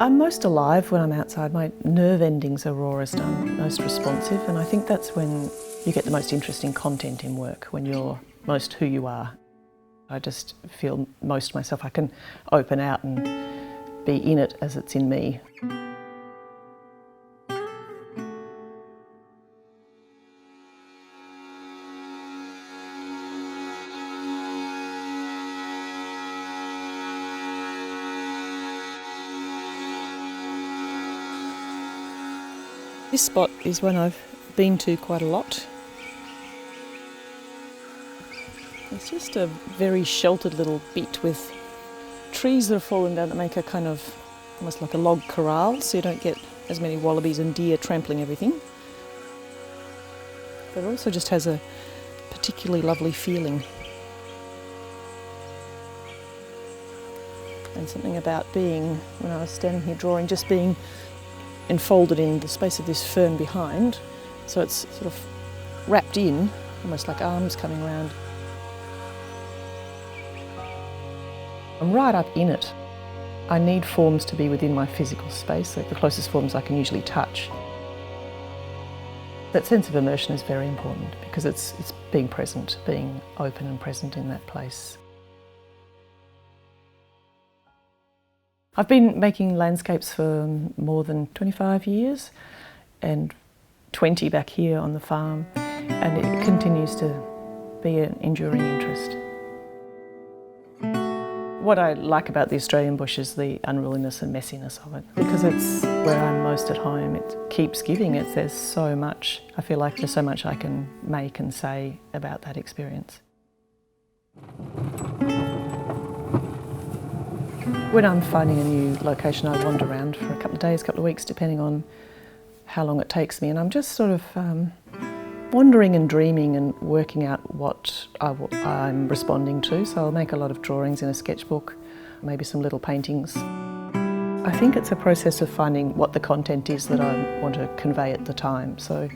I'm most alive when I'm outside. My nerve endings are rawest, I'm most responsive, and I think that's when you get the most interesting content in work, when you're most who you are. I just feel most myself. I can open out and be in it as it's in me. This spot is one I've been to quite a lot. It's just a very sheltered little bit with trees that have fallen down that make a kind of almost like a log corral, so you don't get as many wallabies and deer trampling everything. But it also just has a particularly lovely feeling. And something about being, when I was standing here drawing, just being enfolded in the space of this fern behind, so it's sort of wrapped in, almost like arms coming round. I'm right up in it. I need forms to be within my physical space, like the closest forms I can usually touch. That sense of immersion is very important because it's being present, being open and present in that place. I've been making landscapes for more than 25 years and 20 back here on the farm, and it continues to be an enduring interest. What I like about the Australian bush is the unruliness and messiness of it, because it's where I'm most at home. It keeps giving. There's so much. I feel like there's so much I can make and say about that experience. When I'm finding a new location, I wander around for a couple of days, couple of weeks, depending on how long it takes me, and I'm just sort of wandering and dreaming and working out what I'm responding to. So I'll make a lot of drawings in a sketchbook, maybe some little paintings. I think it's a process of finding what the content is that I want to convey at the time. So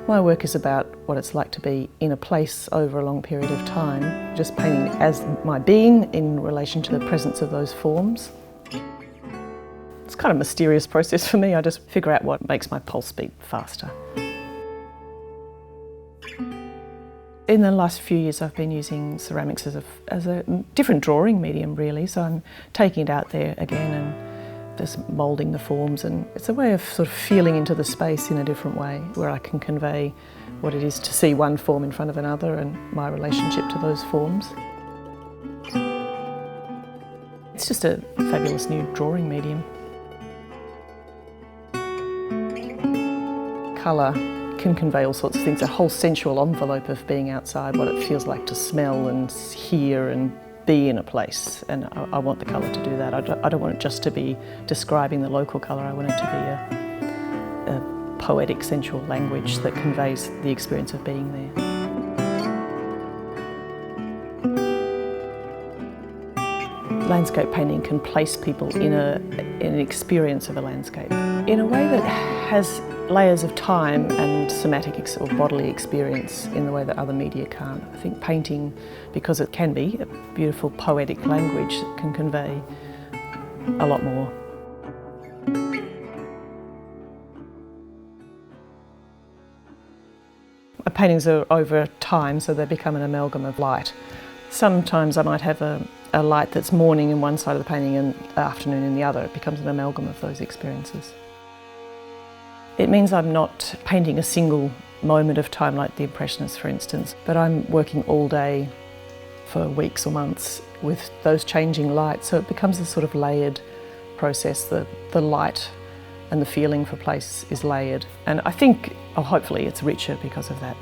my work is about what it's like to be in a place over a long period of time, just painting as my being in relation to the presence of those forms. It's kind of a mysterious process for me. I just figure out what makes my pulse beat faster. In the last few years I've been using ceramics as a different drawing medium really, so I'm taking it out there again and just moulding the forms, and it's a way of sort of feeling into the space in a different way, where I can convey what it is to see one form in front of another and my relationship to those forms. It's just a fabulous new drawing medium. Colour can convey all sorts of things, a whole sensual envelope of being outside, what it feels like to smell and hear and be in a place, and I want the colour to do that. I don't want it just to be describing the local colour, I want it to be a poetic, sensual language that conveys the experience of being there. Landscape painting can place people in an experience of a landscape in a way that has layers of time and somatic or bodily experience in the way that other media can't. I think painting, because it can be a beautiful poetic language, can convey a lot more. My paintings are over time, so they become an amalgam of light. Sometimes I might have a light that's morning in one side of the painting and afternoon in the other. It becomes an amalgam of those experiences. It means I'm not painting a single moment of time like the Impressionists, for instance, but I'm working all day for weeks or months with those changing lights, so it becomes a sort of layered process. The light and the feeling for place is layered, and I think, hopefully it's richer because of that.